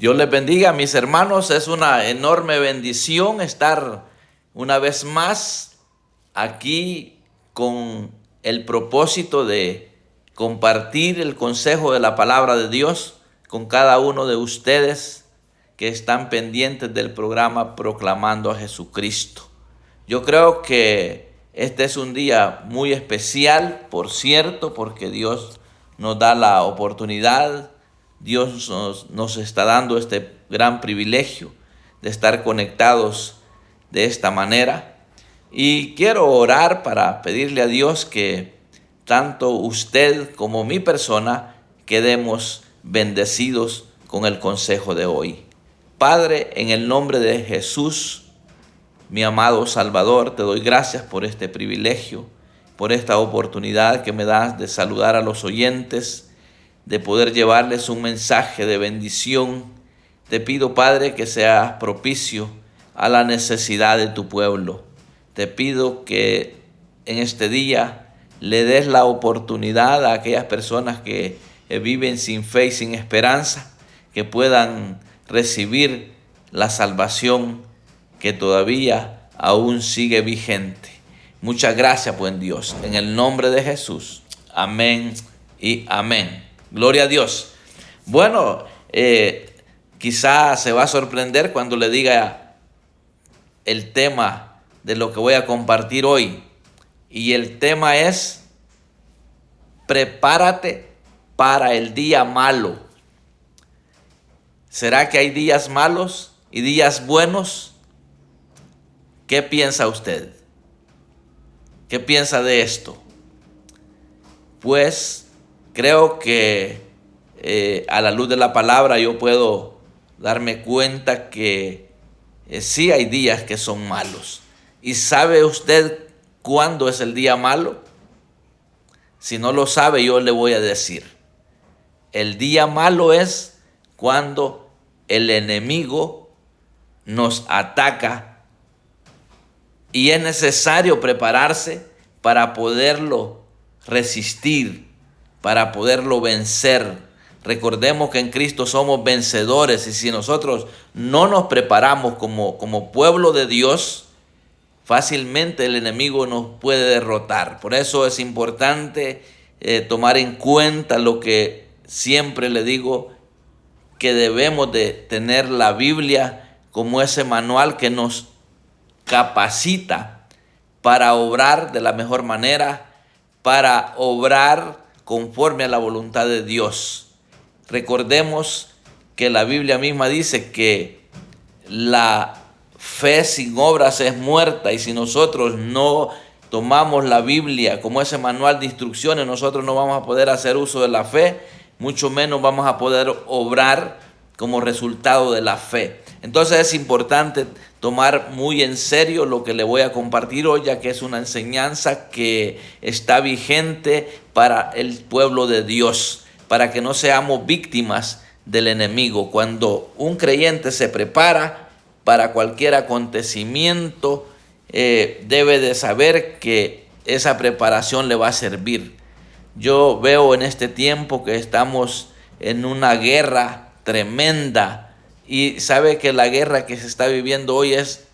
Dios les bendiga, mis hermanos. Es una enorme bendición estar una vez más aquí con el propósito de compartir el consejo de la palabra de Dios con cada uno de ustedes que están pendientes del programa Proclamando a Jesucristo. Yo creo que este es un día muy especial, por cierto, porque Dios nos da la oportunidad. Dios nos está dando este gran privilegio de estar conectados de esta manera. Y quiero orar para pedirle a Dios que tanto usted como mi persona quedemos bendecidos con el consejo de hoy. Padre, en el nombre de Jesús, mi amado Salvador, te doy gracias por este privilegio, por esta oportunidad que me das de saludar a los oyentes, de poder llevarles un mensaje de bendición. Te pido, Padre, que seas propicio a la necesidad de tu pueblo. Te pido que en este día le des la oportunidad a aquellas personas que viven sin fe y sin esperanza, que puedan recibir la salvación que todavía aún sigue vigente. Muchas gracias, buen Dios. En el nombre de Jesús. Amén y amén. Gloria a Dios. Bueno, quizá se va a sorprender cuando le diga el tema de lo que voy a compartir hoy. Y el tema es: prepárate para el día malo. ¿Será que hay días malos y días buenos? ¿Qué piensa usted? ¿Qué piensa de esto? Pues creo que a la luz de la palabra yo puedo darme cuenta que sí hay días que son malos. ¿Y sabe usted cuándo es el día malo? Si no lo sabe, yo le voy a decir. El día malo es cuando el enemigo nos ataca y es necesario prepararse para poderlo resistir, para poderlo vencer. Recordemos que en Cristo somos vencedores, y si nosotros no nos preparamos como pueblo de Dios, fácilmente el enemigo nos puede derrotar. Por eso es importante tomar en cuenta lo que siempre le digo, que debemos de tener la Biblia como ese manual que nos capacita para obrar de la mejor manera, para obrar conforme a la voluntad de Dios. Recordemos que la Biblia misma dice que la fe sin obras es muerta, y si nosotros no tomamos la Biblia como ese manual de instrucciones, nosotros no vamos a poder hacer uso de la fe, mucho menos vamos a poder obrar como resultado de la fe. Entonces es importante tomar muy en serio lo que le voy a compartir hoy, ya que es una enseñanza que está vigente para el pueblo de Dios, para que no seamos víctimas del enemigo. Cuando un creyente se prepara para cualquier acontecimiento, debe de saber que esa preparación le va a servir. Yo veo en este tiempo que estamos en una guerra tremenda, y sabe que la guerra que se está viviendo hoy es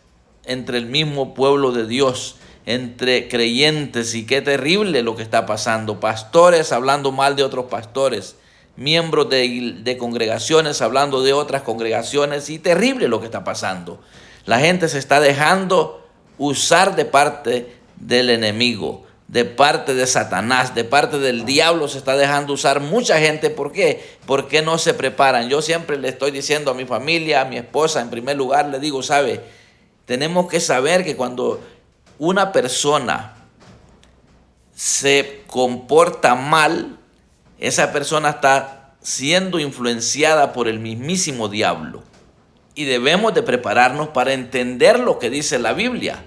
entre el mismo pueblo de Dios, entre creyentes, y qué terrible lo que está pasando. Pastores hablando mal de otros pastores, miembros de congregaciones hablando de otras congregaciones, y terrible lo que está pasando. La gente se está dejando usar de parte del enemigo, de parte de Satanás, de parte del diablo se está dejando usar mucha gente. ¿Por qué? Porque no se preparan. Yo siempre le estoy diciendo a mi familia, a mi esposa, en primer lugar, le digo, ¿sabe? Tenemos que saber que cuando una persona se comporta mal, esa persona está siendo influenciada por el mismísimo diablo. Y debemos de prepararnos para entender lo que dice la Biblia.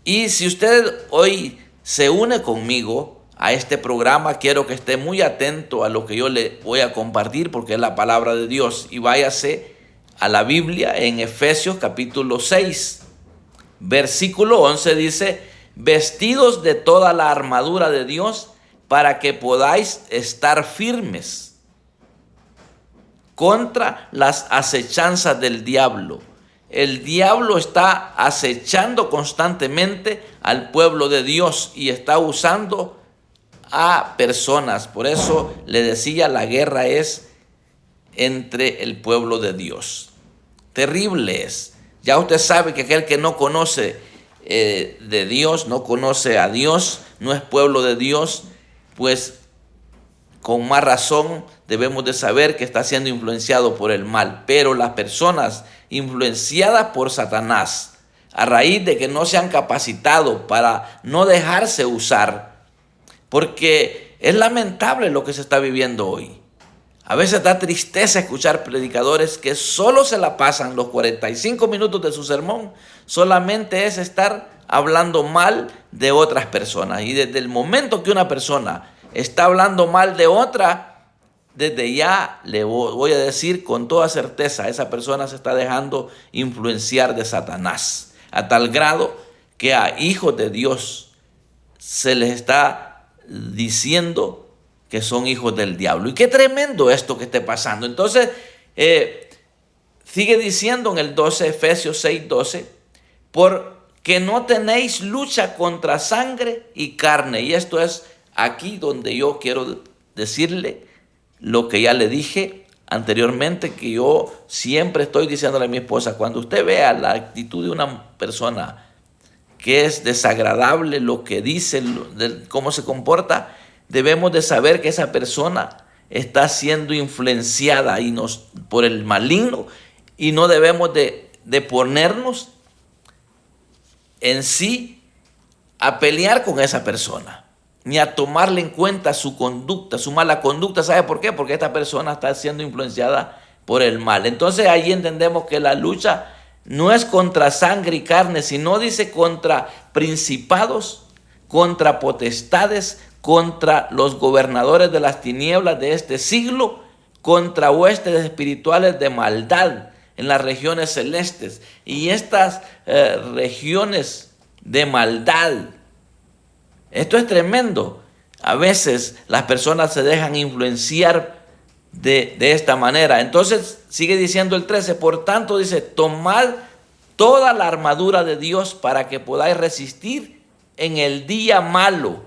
Y si usted hoy se une conmigo a este programa, quiero que esté muy atento a lo que yo le voy a compartir, porque es la palabra de Dios. Y váyase a la Biblia en Efesios capítulo 6, versículo 11, dice: vestidos de toda la armadura de Dios para que podáis estar firmes. contra las acechanzas del diablo. El diablo está acechando constantemente al pueblo de Dios y está usando a personas. Por eso le decía, la guerra es entre el pueblo de Dios. Terrible es. Ya usted sabe que aquel que no conoce de Dios, no conoce a Dios, no es pueblo de Dios, pues con más razón debemos de saber que está siendo influenciado por el mal. Pero las personas influenciadas por Satanás, a raíz de que no se han capacitado para no dejarse usar, porque es lamentable lo que se está viviendo hoy. A veces da tristeza escuchar predicadores que solo se la pasan los 45 minutos de su sermón, solamente es estar hablando mal de otras personas. Y desde el momento que una persona está hablando mal de otra, desde ya le voy a decir con toda certeza, esa persona se está dejando influenciar de Satanás, a tal grado que a hijos de Dios se les está diciendo que son hijos del diablo. Y qué tremendo esto que esté pasando. Entonces, sigue diciendo en el 12, Efesios 6:12, porque no tenéis lucha contra sangre y carne. Y esto es aquí donde yo quiero decirle lo que ya le dije anteriormente, que yo siempre estoy diciéndole a mi esposa: cuando usted vea la actitud de una persona que es desagradable, lo que dice, cómo se comporta, debemos de saber que esa persona está siendo influenciada por el maligno, y no debemos de ponernos en sí a pelear con esa persona, ni a tomarle en cuenta su conducta, su mala conducta. ¿Sabe por qué? Porque esta persona está siendo influenciada por el mal. Entonces ahí entendemos que la lucha no es contra sangre y carne, sino dice contra principados, contra potestades, contra los gobernadores de las tinieblas de este siglo, contra huestes espirituales de maldad en las regiones celestes. Y estas regiones de maldad, esto es tremendo. A veces las personas se dejan influenciar de esta manera. Entonces sigue diciendo el 13, por tanto dice, tomad toda la armadura de Dios para que podáis resistir en el día malo.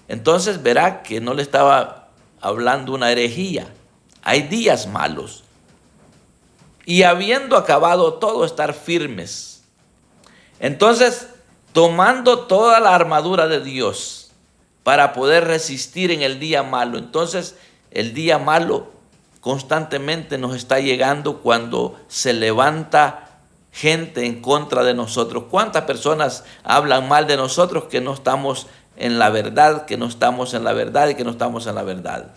Entonces verá que no le estaba hablando una herejía. Hay días malos. Y habiendo acabado todo, estar firmes. Entonces, tomando toda la armadura de Dios para poder resistir en el día malo. Entonces, el día malo constantemente nos está llegando cuando se levanta gente en contra de nosotros. ¿Cuántas personas hablan mal de nosotros que no estamos en la verdad, que no estamos en la verdad y que no estamos en la verdad?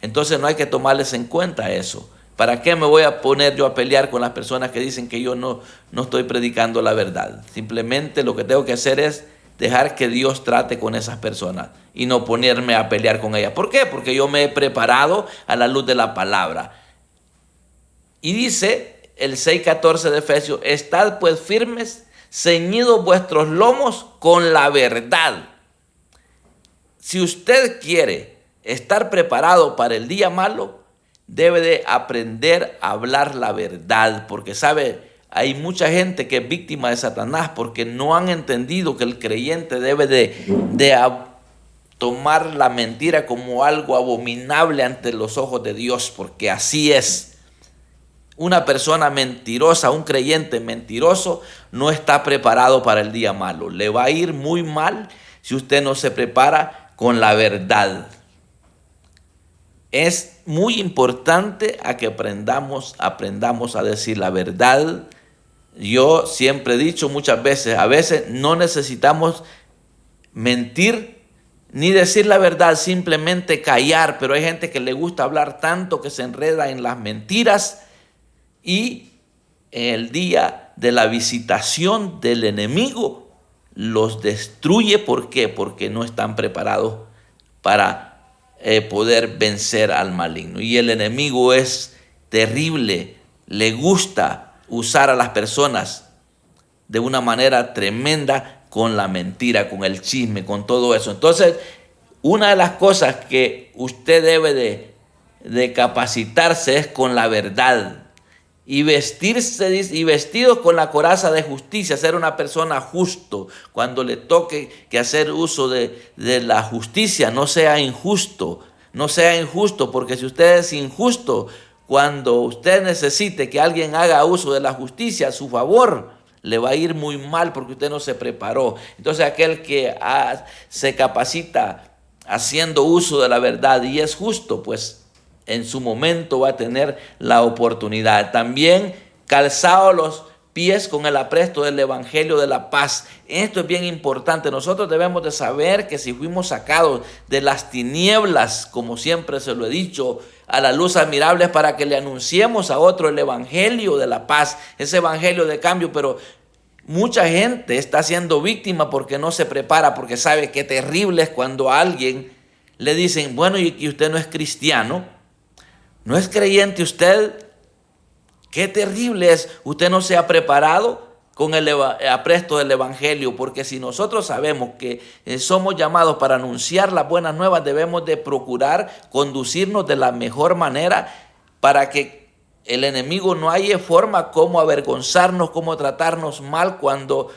Entonces no hay que tomarles en cuenta eso. ¿Para qué me voy a poner yo a pelear con las personas que dicen que yo no estoy predicando la verdad? Simplemente lo que tengo que hacer es dejar que Dios trate con esas personas y no ponerme a pelear con ellas. ¿Por qué? Porque yo me he preparado a la luz de la palabra. Y dice el 6:14 de Efesios, estad pues firmes, ceñidos vuestros lomos con la verdad. Si usted quiere estar preparado para el día malo, debe de aprender a hablar la verdad, porque sabe, hay mucha gente que es víctima de Satanás porque no han entendido que el creyente debe de tomar la mentira como algo abominable ante los ojos de Dios, porque así es. Una persona mentirosa, un creyente mentiroso, no está preparado para el día malo. Le va a ir muy mal si usted no se prepara con la verdad. Es muy importante a que aprendamos a decir la verdad. Yo siempre he dicho muchas veces, a veces no necesitamos mentir ni decir la verdad, simplemente callar, pero hay gente que le gusta hablar tanto que se enreda en las mentiras, y el día de la visitación del enemigo los destruye. ¿Por qué? Porque no están preparados para poder vencer al maligno. Y el enemigo es terrible, le gusta usar a las personas de una manera tremenda con la mentira, con el chisme, con todo eso. Entonces, una de las cosas que usted debe de de capacitarse es con la verdad. Y vestirse y vestidos con la coraza de justicia, ser una persona justo. Cuando le toque que hacer uso de la justicia, no sea injusto. No sea injusto, porque si usted es injusto, cuando usted necesite que alguien haga uso de la justicia a su favor, le va a ir muy mal porque usted no se preparó. Entonces aquel que se capacita haciendo uso de la verdad y es justo, pues en su momento va a tener la oportunidad. También calzado los pies con el apresto del evangelio de la paz. Esto es bien importante. Nosotros debemos de saber que si fuimos sacados de las tinieblas, como siempre se lo he dicho, a la luz admirable, es para que le anunciemos a otro el evangelio de la paz, ese evangelio de cambio. Pero mucha gente está siendo víctima porque no se prepara, porque sabe qué terrible es cuando a alguien le dicen, bueno, y usted no es cristiano, no es creyente usted. Qué terrible es, usted no se ha preparado con el apresto del evangelio, porque si nosotros sabemos que somos llamados para anunciar las buenas nuevas, debemos de procurar conducirnos de la mejor manera para que el enemigo no haya forma como avergonzarnos, como tratarnos mal cuando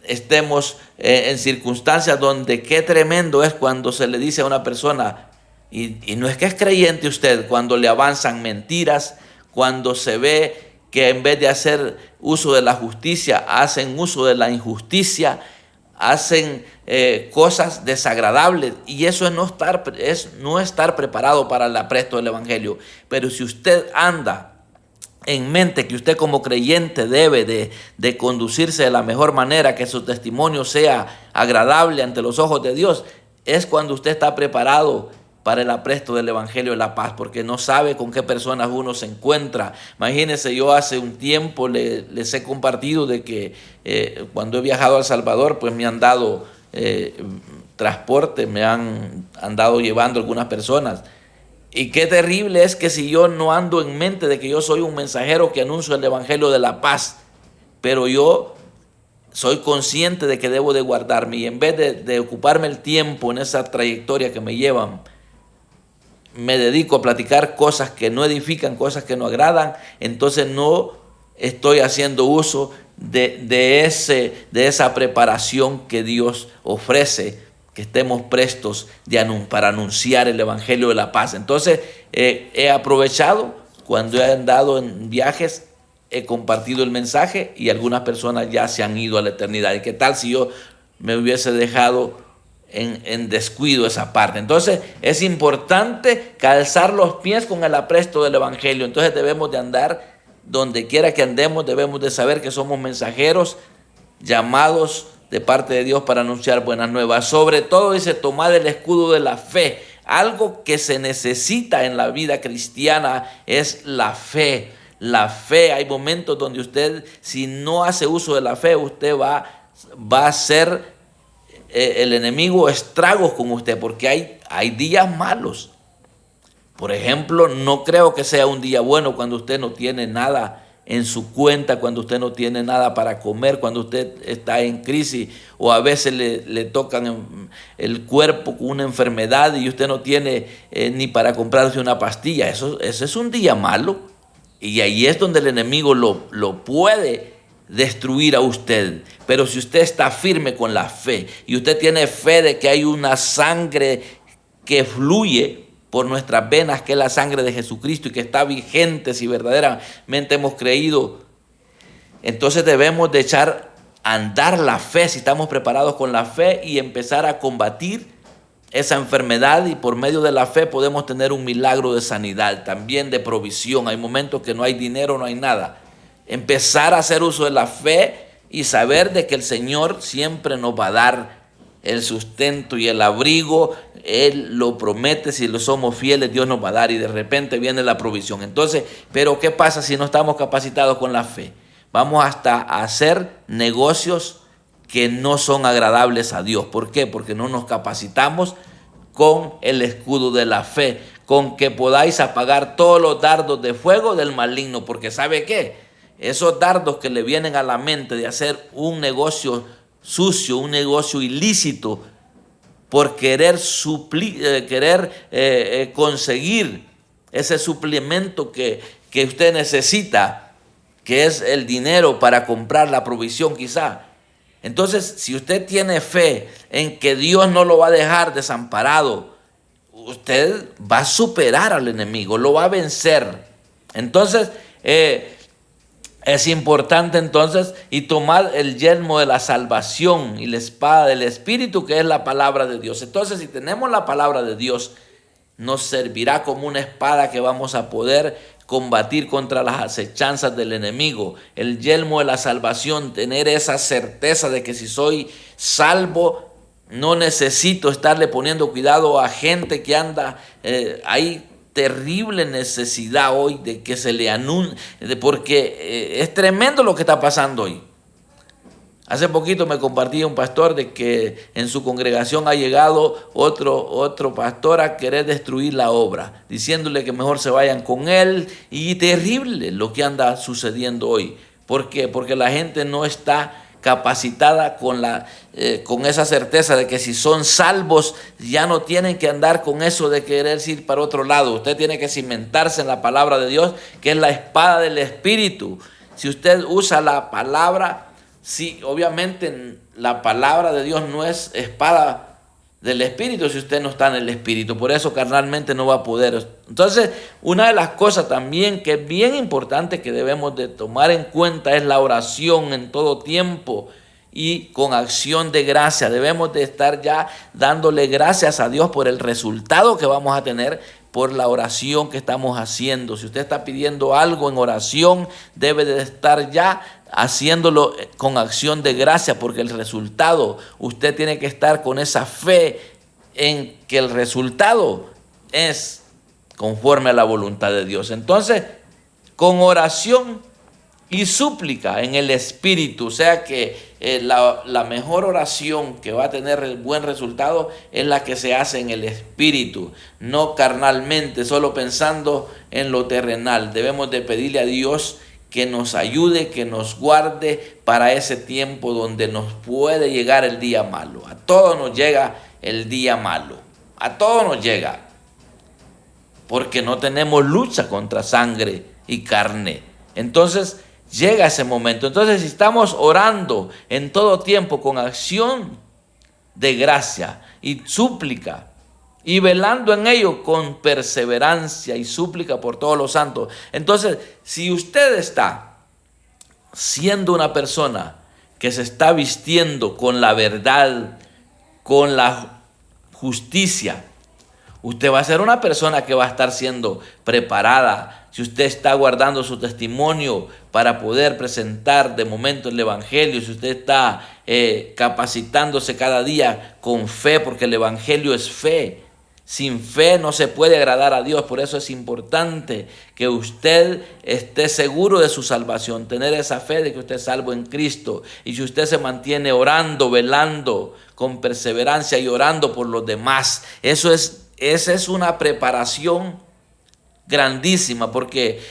estemos en circunstancias donde qué tremendo es cuando se le dice a una persona, y no es que es creyente usted, cuando le avanzan mentiras, cuando se ve que en vez de hacer uso de la justicia, hacen uso de la injusticia, hacen cosas desagradables, y eso es no estar preparado para el apresto del evangelio. Pero si usted anda en mente que usted como creyente debe de conducirse de la mejor manera, que su testimonio sea agradable ante los ojos de Dios, es cuando usted está preparado para el apresto del evangelio de la paz, porque no sabe con qué personas uno se encuentra. Imagínense, yo hace un tiempo les he compartido de que cuando he viajado a El Salvador, pues me han dado transporte, me han andado llevando algunas personas. Y qué terrible es que si yo no ando en mente de que yo soy un mensajero que anuncio el evangelio de la paz, pero yo soy consciente de que debo de guardarme, y en vez de ocuparme el tiempo en esa trayectoria que me llevan, me dedico a platicar cosas que no edifican, cosas que no agradan, entonces no estoy haciendo uso de esa preparación que Dios ofrece, que estemos prestos para anunciar el evangelio de la paz. Entonces he aprovechado cuando he andado en viajes, he compartido el mensaje y algunas personas ya se han ido a la eternidad. ¿Y qué tal si yo me hubiese dejado en descuido esa parte? Entonces es importante calzar los pies con el apresto del evangelio. Entonces debemos de andar donde quiera que andemos, debemos de saber que somos mensajeros llamados de parte de Dios para anunciar buenas nuevas. Sobre todo dice, tomad el escudo de la fe. Algo que se necesita en la vida cristiana es la fe. La fe, hay momentos donde usted, si no hace uso de la fe, usted va a hacer el enemigo estragos con usted, porque hay días malos. Por ejemplo, no creo que sea un día bueno cuando usted no tiene nada en su cuenta, cuando usted no tiene nada para comer, cuando usted está en crisis, o a veces le tocan el cuerpo con una enfermedad y usted no tiene ni para comprarse una pastilla. Eso es un día malo, y ahí es donde el enemigo lo puede destruir a usted. Pero si usted está firme con la fe y usted tiene fe de que hay una sangre que fluye por nuestras venas, que es la sangre de Jesucristo, y que está vigente si verdaderamente hemos creído, entonces debemos de echar a andar la fe, si estamos preparados con la fe, y empezar a combatir esa enfermedad, y por medio de la fe podemos tener un milagro de sanidad, también de provisión. Hay momentos que no hay dinero, no hay nada. Empezar a hacer uso de la fe y saber de que el Señor siempre nos va a dar el sustento y el abrigo. Él lo promete, si lo somos fieles, Dios nos va a dar, y de repente viene la provisión. Entonces, pero ¿qué pasa si no estamos capacitados con la fe? Vamos hasta a hacer negocios que no son agradables a Dios. ¿Por qué? Porque no nos capacitamos con el escudo de la fe, con que podáis apagar todos los dardos de fuego del maligno. Porque ¿sabe qué? Esos dardos que le vienen a la mente de hacer un negocio sucio, un negocio ilícito, por querer conseguir ese suplemento que usted necesita, que es el dinero para comprar la provisión quizá. Entonces, si usted tiene fe en que Dios no lo va a dejar desamparado, usted va a superar al enemigo, lo va a vencer. Entonces, es importante entonces y tomar el yelmo de la salvación y la espada del Espíritu, que es la palabra de Dios. Entonces, si tenemos la palabra de Dios, nos servirá como una espada que vamos a poder combatir contra las acechanzas del enemigo. El yelmo de la salvación, tener esa certeza de que si soy salvo, no necesito estarle poniendo cuidado a gente que anda hay terrible necesidad hoy de que se le anuncie, porque es tremendo lo que está pasando hoy. Hace poquito me compartía un pastor de que en su congregación ha llegado otro pastor a querer destruir la obra, diciéndole que mejor se vayan con él, y terrible lo que anda sucediendo hoy. ¿Por qué? Porque la gente no está capacitada con esa certeza de que si son salvos ya no tienen que andar con eso de querer ir para otro lado. Usted tiene que cimentarse en la palabra de Dios, que es la espada del Espíritu. Si usted usa la palabra, sí, obviamente la palabra de Dios no es espada del Espíritu si usted no está en el Espíritu. Por eso carnalmente no va a poder. Entonces, una de las cosas también que es bien importante que debemos de tomar en cuenta es la oración en todo tiempo y con acción de gracia. Debemos de estar ya dándole gracias a Dios por el resultado que vamos a tener por la oración que estamos haciendo. Si usted está pidiendo algo en oración, debe de estar ya haciéndolo con acción de gracia, porque el resultado, usted tiene que estar con esa fe en que el resultado es conforme a la voluntad de Dios. Entonces, con oración y súplica en el Espíritu, o sea que la mejor oración que va a tener el buen resultado es la que se hace en el Espíritu, no carnalmente, solo pensando en lo terrenal. Debemos de pedirle a Dios que nos ayude, que nos guarde para ese tiempo donde nos puede llegar el día malo. A todos nos llega el día malo, a todos nos llega, porque no tenemos lucha contra sangre y carne. Entonces llega ese momento. Entonces, si estamos orando en todo tiempo con acción de gracia y súplica, y velando en ello con perseverancia y súplica por todos los santos. Entonces, si usted está siendo una persona que se está vistiendo con la verdad, con la justicia, usted va a ser una persona que va a estar siendo preparada. Si usted está guardando su testimonio para poder presentar de momento el Evangelio, si usted está capacitándose cada día con fe, porque el Evangelio es fe. Sin fe no se puede agradar a Dios. Por eso es importante que usted esté seguro de su salvación, tener esa fe de que usted es salvo en Cristo. Y si usted se mantiene orando, velando con perseverancia y orando por los demás, esa es una preparación grandísima, porque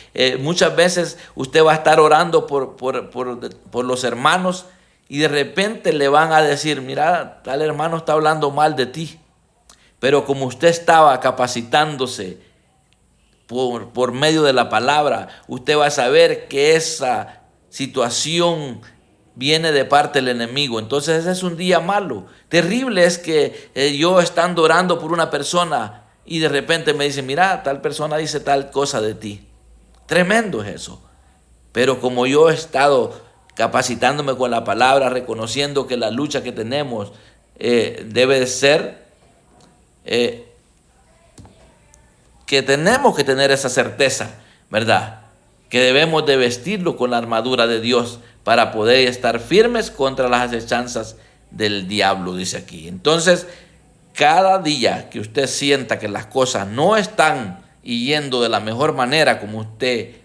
muchas veces usted va a estar orando por los hermanos y de repente le van a decir: mira, tal hermano está hablando mal de ti. Pero como usted estaba capacitándose por medio de la palabra, usted va a saber que esa situación viene de parte del enemigo. Entonces ese es un día malo. Terrible es que yo estando orando por una persona y de repente me dice: mira, tal persona dice tal cosa de ti. Tremendo es eso. Pero como yo he estado capacitándome con la palabra, reconociendo que la lucha que tenemos debe de ser que tenemos que tener esa certeza, ¿verdad? Que debemos de vestirlo con la armadura de Dios para poder estar firmes contra las acechanzas del diablo, dice aquí. Entonces, cada día que usted sienta que las cosas no están yendo de la mejor manera como usted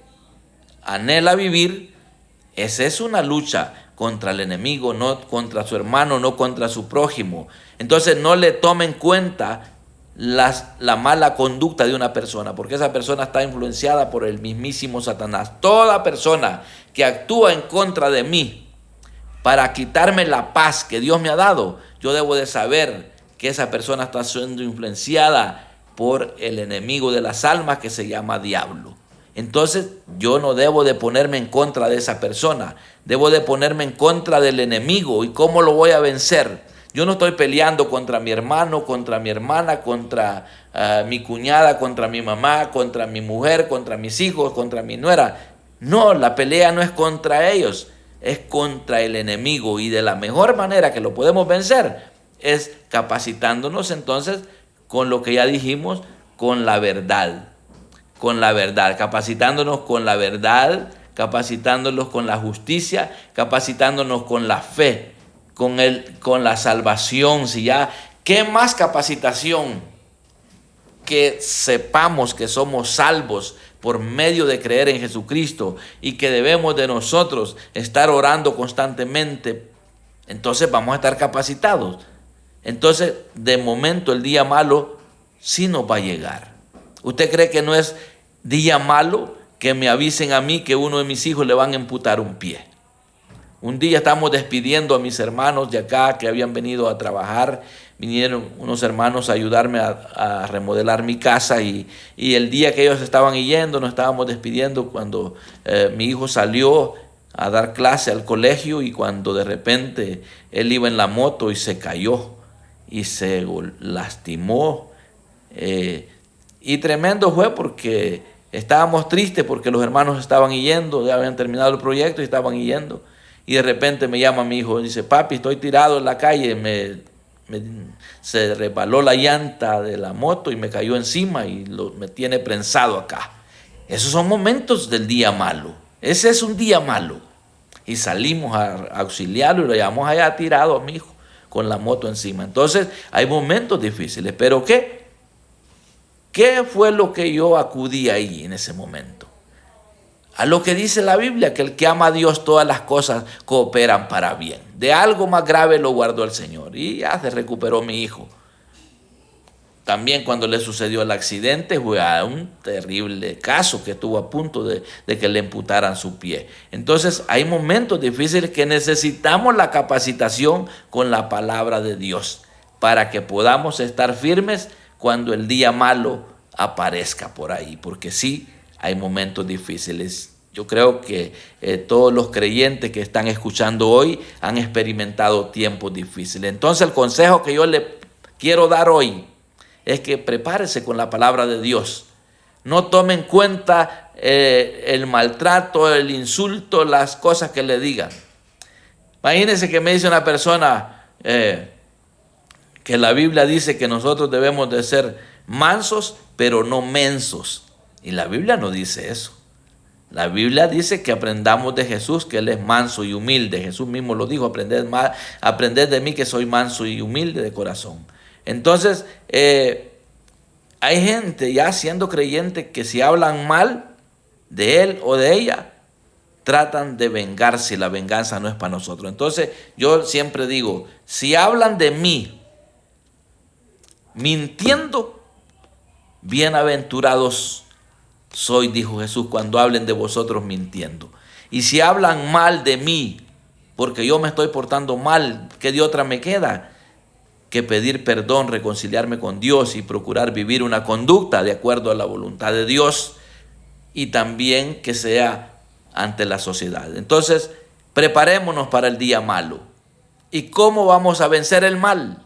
anhela vivir, esa es una lucha contra el enemigo, no contra su hermano, no contra su prójimo. Entonces no le tome en cuenta la mala conducta de una persona, porque esa persona está influenciada por el mismísimo Satanás. Toda persona que actúa en contra de mí para quitarme la paz que Dios me ha dado, yo debo de saber que esa persona está siendo influenciada por el enemigo de las almas que se llama diablo. Entonces yo no debo de ponerme en contra de esa persona, debo de ponerme en contra del enemigo. ¿Y cómo lo voy a vencer? Yo no estoy peleando contra mi hermano, contra mi hermana, contra mi cuñada, contra mi mamá, contra mi mujer, contra mis hijos, contra mi nuera. No, la pelea no es contra ellos, es contra el enemigo. Y de la mejor manera que lo podemos vencer es capacitándonos entonces con lo que ya dijimos, con la verdad, capacitándonos con la verdad, capacitándonos con la justicia, capacitándonos con la fe, con la salvación. Si ya, ¿qué más capacitación? Que sepamos que somos salvos por medio de creer en Jesucristo y que debemos de nosotros estar orando constantemente. Entonces vamos a estar capacitados. Entonces, de momento, el día malo sí nos va a llegar. ¿Usted cree que no es día malo que me avisen a mí que uno de mis hijos le van a amputar un pie? Un día estamos despidiendo a mis hermanos de acá que habían venido a trabajar. Vinieron unos hermanos a ayudarme a remodelar mi casa y el día que ellos estaban yendo, nos estábamos despidiendo cuando mi hijo salió a dar clase al colegio y cuando de repente él iba en la moto y se cayó y se lastimó. Y tremendo fue porque estábamos tristes porque los hermanos estaban yendo, ya habían terminado el proyecto y estaban yendo. Y de repente me llama mi hijo y dice: papi, estoy tirado en la calle, se resbaló la llanta de la moto y me cayó encima y me tiene prensado acá. Esos son momentos del día malo. Ese es un día malo. Y salimos a auxiliarlo y lo llevamos allá tirado a mi hijo con la moto encima. Entonces hay momentos difíciles. ¿Pero qué? ¿Qué fue lo que yo acudí ahí en ese momento? A lo que dice la Biblia, que el que ama a Dios, todas las cosas cooperan para bien. De algo más grave lo guardó el Señor y ya se recuperó mi hijo. También cuando le sucedió el accidente fue un terrible caso que estuvo a punto de que le amputaran su pie. Entonces hay momentos difíciles que necesitamos la capacitación con la palabra de Dios para que podamos estar firmes cuando el día malo aparezca por ahí, porque sí, hay momentos difíciles. Yo creo que todos los creyentes que están escuchando hoy han experimentado tiempos difíciles. Entonces el consejo que yo le quiero dar hoy es que prepárese con la palabra de Dios. No tome en cuenta el maltrato, el insulto, las cosas que le digan. Imagínense que me dice una persona que la Biblia dice que nosotros debemos de ser mansos, pero no mensos. Y la Biblia no dice eso. La Biblia dice que aprendamos de Jesús, que Él es manso y humilde. Jesús mismo lo dijo: aprended de mí que soy manso y humilde de corazón. Entonces, hay gente ya siendo creyente que si hablan mal de él o de ella, tratan de vengarse y la venganza no es para nosotros. Entonces, yo siempre digo, si hablan de mí mintiendo, bienaventurados soy, dijo Jesús, cuando hablen de vosotros mintiendo. Y si hablan mal de mí, porque yo me estoy portando mal, ¿qué de otra me queda que pedir perdón, reconciliarme con Dios y procurar vivir una conducta de acuerdo a la voluntad de Dios y también que sea ante la sociedad? Entonces, preparémonos para el día malo. ¿Y cómo vamos a vencer el mal?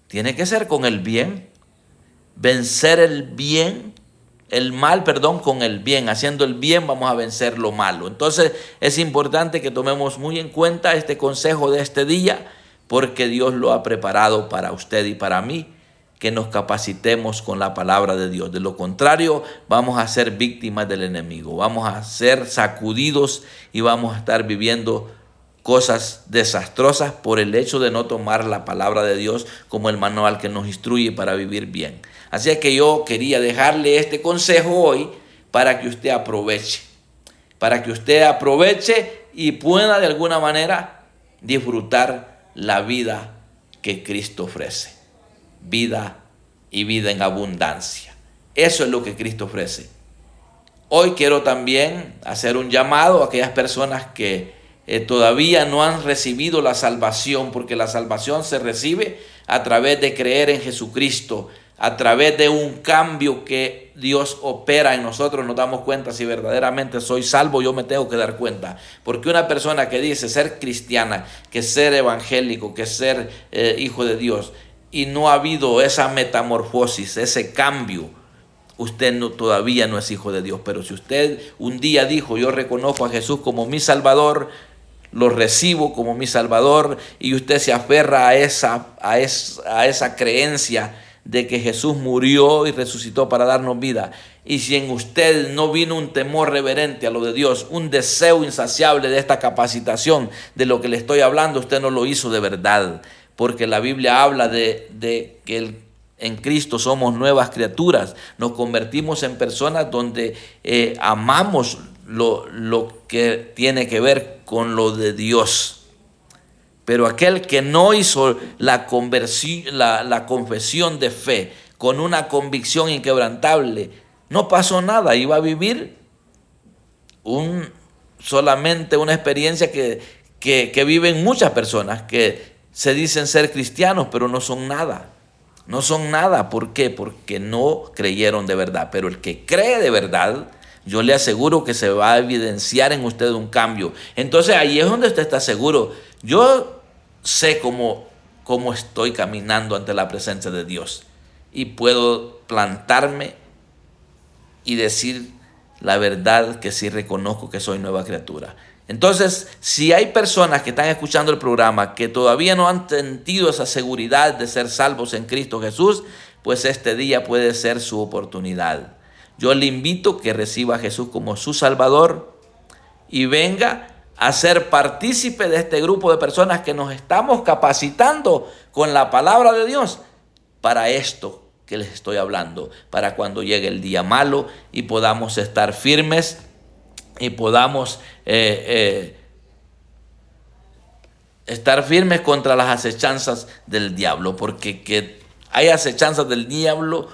Tiene que ser con el bien. Vencer el mal, con el bien. Haciendo el bien vamos a vencer lo malo. Entonces, es importante que tomemos muy en cuenta este consejo de este día, porque Dios lo ha preparado para usted y para mí, que nos capacitemos con la palabra de Dios. De lo contrario, vamos a ser víctimas del enemigo, vamos a ser sacudidos y vamos a estar viviendo cosas desastrosas por el hecho de no tomar la palabra de Dios como el manual que nos instruye para vivir bien. Así es que yo quería dejarle este consejo hoy para que usted aproveche, y pueda de alguna manera disfrutar la vida que Cristo ofrece. Vida y vida en abundancia. Eso es lo que Cristo ofrece. Hoy quiero también hacer un llamado a aquellas personas que todavía no han recibido la salvación, porque la salvación se recibe a través de creer en Jesucristo, a través de un cambio que Dios opera en nosotros, nos damos cuenta si verdaderamente soy salvo. Yo me tengo que dar cuenta, porque una persona que dice ser cristiana, que ser evangélico, que ser hijo de Dios, y no ha habido esa metamorfosis, ese cambio, usted todavía no es hijo de Dios. Pero si usted un día dijo, yo reconozco a Jesús como mi Salvador, lo recibo como mi Salvador, y usted se aferra a esa creencia de que Jesús murió y resucitó para darnos vida, y si en usted no vino un temor reverente a lo de Dios, un deseo insaciable de esta capacitación de lo que le estoy hablando, usted no lo hizo de verdad, porque la Biblia habla de que en Cristo somos nuevas criaturas, nos convertimos en personas donde amamos lo que tiene que ver con lo de Dios. Pero aquel que no hizo la confesión de fe con una convicción inquebrantable, no pasó nada, iba a vivir solamente una experiencia que viven muchas personas que se dicen ser cristianos, pero no son nada. No son nada. ¿Por qué? Porque no creyeron de verdad. Pero el que cree de verdad, yo le aseguro que se va a evidenciar en usted un cambio. Entonces ahí es donde usted está seguro. Yo sé cómo estoy caminando ante la presencia de Dios, y puedo plantarme y decir la verdad, que sí reconozco que soy nueva criatura. Entonces, si hay personas que están escuchando el programa que todavía no han sentido esa seguridad de ser salvos en Cristo Jesús, pues este día puede ser su oportunidad. Yo le invito a que reciba a Jesús como su Salvador y venga a ser partícipe de este grupo de personas que nos estamos capacitando con la palabra de Dios para esto que les estoy hablando, para cuando llegue el día malo y podamos estar firmes y podamos estar firmes contra las acechanzas del diablo, porque que hay acechanzas del diablo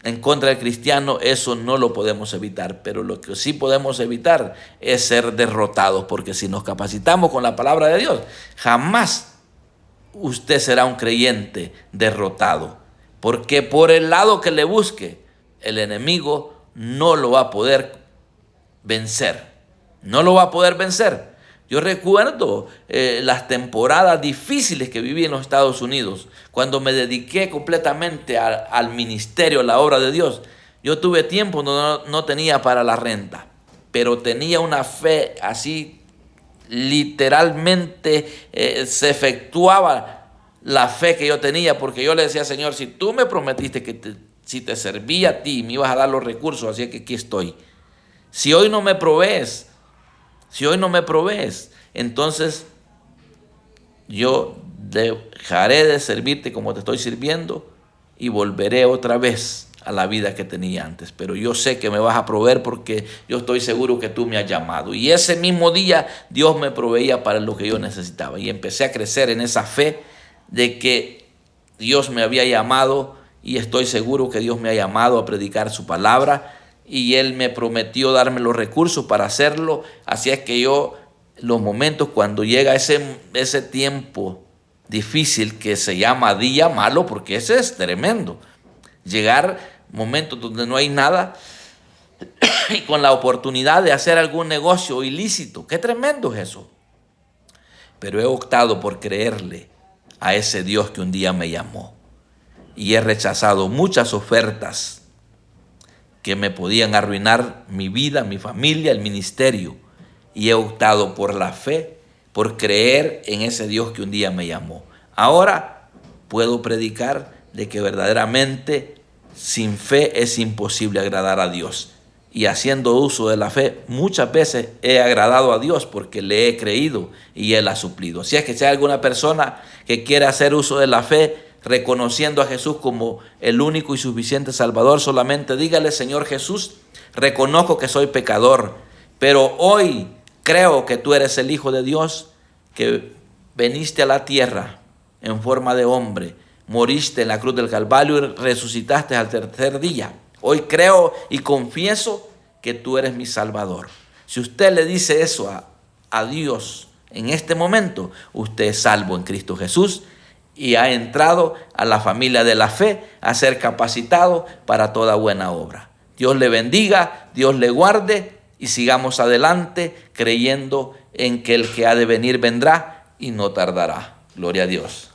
en contra del cristiano, eso no lo podemos evitar, pero lo que sí podemos evitar es ser derrotados, porque si nos capacitamos con la palabra de Dios, jamás usted será un creyente derrotado, porque por el lado que le busque, el enemigo no lo va a poder vencer, no lo va a poder vencer. Yo recuerdo las temporadas difíciles que viví en los Estados Unidos, cuando me dediqué completamente al ministerio, a la obra de Dios. Yo tuve tiempo donde no tenía para la renta, pero tenía una fe así, literalmente se efectuaba la fe que yo tenía, porque yo le decía, Señor, si tú me prometiste que si te servía a ti, me ibas a dar los recursos, así que aquí estoy. Si hoy no me provees, entonces yo dejaré de servirte como te estoy sirviendo y volveré otra vez a la vida que tenía antes. Pero yo sé que me vas a proveer, porque yo estoy seguro que tú me has llamado. Y ese mismo día Dios me proveía para lo que yo necesitaba. Y empecé a crecer en esa fe de que Dios me había llamado, y estoy seguro que Dios me ha llamado a predicar su palabra. Y Él me prometió darme los recursos para hacerlo. Así es que yo, los momentos cuando llega ese tiempo difícil que se llama día malo, porque ese es tremendo, llegar momentos donde no hay nada y con la oportunidad de hacer algún negocio ilícito, qué tremendo es eso. Pero he optado por creerle a ese Dios que un día me llamó, y he rechazado muchas ofertas que me podían arruinar mi vida, mi familia, el ministerio. Y he optado por la fe, por creer en ese Dios que un día me llamó. Ahora puedo predicar de que verdaderamente sin fe es imposible agradar a Dios. Y haciendo uso de la fe, muchas veces he agradado a Dios porque le he creído y Él ha suplido. Si es que si hay alguna persona que quiere hacer uso de la fe, reconociendo a Jesús como el único y suficiente Salvador, solamente dígale: Señor Jesús, reconozco que soy pecador, pero hoy creo que tú eres el Hijo de Dios, que veniste a la tierra en forma de hombre, moriste en la cruz del Calvario y resucitaste al tercer día. Hoy creo y confieso que tú eres mi Salvador. Si usted le dice eso a Dios en este momento, usted es salvo en Cristo Jesús, y ha entrado a la familia de la fe a ser capacitado para toda buena obra. Dios le bendiga, Dios le guarde y sigamos adelante creyendo en que el que ha de venir vendrá y no tardará. Gloria a Dios.